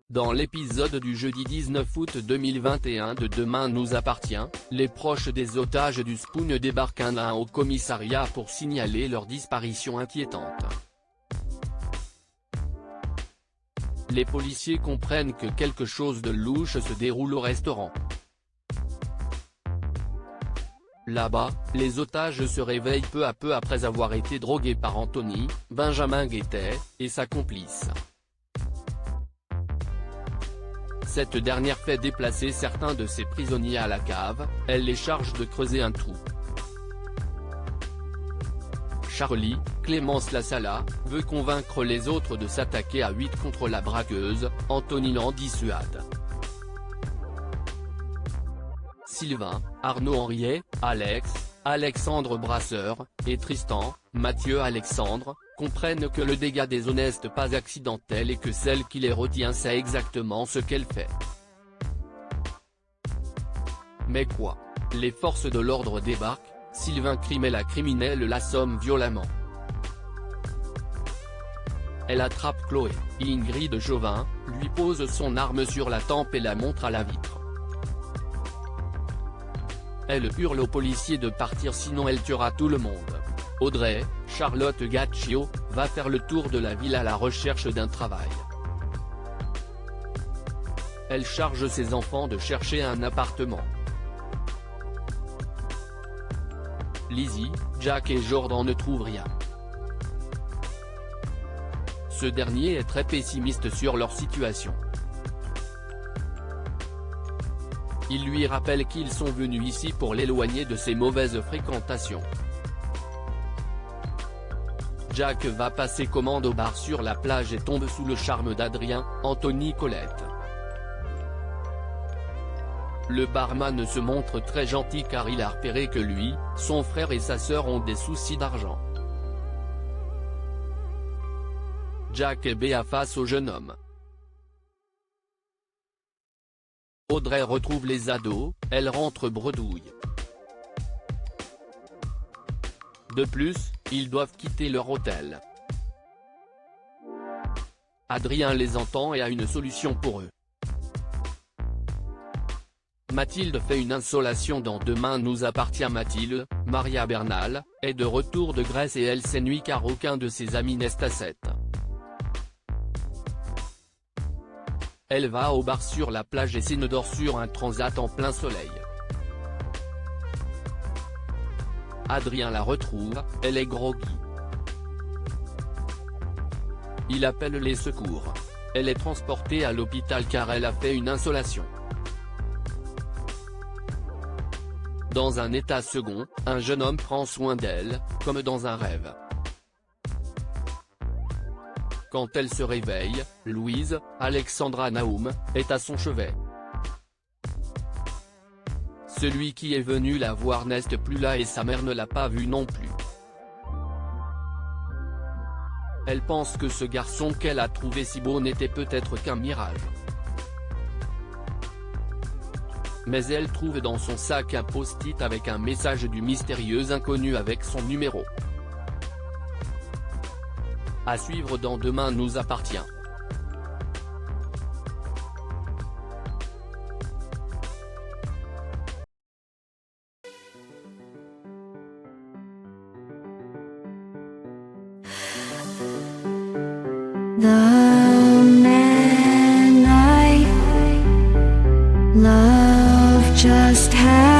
Dans l'épisode du jeudi 19 août 2021 de Demain nous appartient, les proches des otages du Spoon débarquent un à un au commissariat pour signaler leur disparition inquiétante. Les policiers comprennent que quelque chose de louche se déroule au restaurant. Là-bas, les otages se réveillent peu à peu après avoir été drogués par Anthony, Benjamin Guettet, et sa complice. Cette dernière fait déplacer certains de ses prisonniers à la cave, elle les charge de creuser un trou. Charlie, Clémence Lassala, veut convaincre les autres de s'attaquer à 8 contre la braqueuse, Anthony l'en dissuade. Sylvain, Arnaud Henriet, Alex, Alexandre Brasseur, et Tristan, Mathieu Alexandre, comprennent que le dégât des honnêtes n'est pas accidentel et que celle qui les retient sait exactement ce qu'elle fait. Mais quoi? Les forces de l'ordre débarquent, Sylvain crime et la criminelle l'assomme violemment. Elle attrape Chloé, Ingrid Chauvin, lui pose son arme sur la tempe et la montre à la vitre. Elle hurle aux policiers de partir sinon elle tuera tout le monde. Audrey, Charlotte Gaccio, va faire le tour de la ville à la recherche d'un travail. Elle charge ses enfants de chercher un appartement. Lizzie, Jack et Jordan ne trouvent rien. Ce dernier est très pessimiste sur leur situation. Il lui rappelle qu'ils sont venus ici pour l'éloigner de ses mauvaises fréquentations. Jack va passer commande au bar sur la plage et tombe sous le charme d'Adrien, Anthony Colette. Le barman se montre très gentil car il a repéré que lui, son frère et sa sœur ont des soucis d'argent. Jack et Béa face au jeune homme. Audrey retrouve les ados, elle rentre bredouille. De plus, ils doivent quitter leur hôtel. Adrien les entend et a une solution pour eux. Mathilde fait une insolation dans Demain nous appartient. Mathilde, Maria Bernal, est de retour de Grèce et elle s'ennuie car aucun de ses amis n'est à 7. Elle va au bar sur la plage et s'endort sur un transat en plein soleil. Adrien la retrouve, elle est groggy. Il appelle les secours. Elle est transportée à l'hôpital car elle a fait une insolation. Dans un état second, un jeune homme prend soin d'elle, comme dans un rêve. Quand elle se réveille, Louise, Alexandra Naoum, est à son chevet. Celui qui est venu la voir n'est plus là et sa mère ne l'a pas vu non plus. Elle pense que ce garçon qu'elle a trouvé si beau n'était peut-être qu'un mirage. Mais elle trouve dans son sac un post-it avec un message du mystérieux inconnu avec son numéro. À suivre dans Demain nous appartient. The man I love just had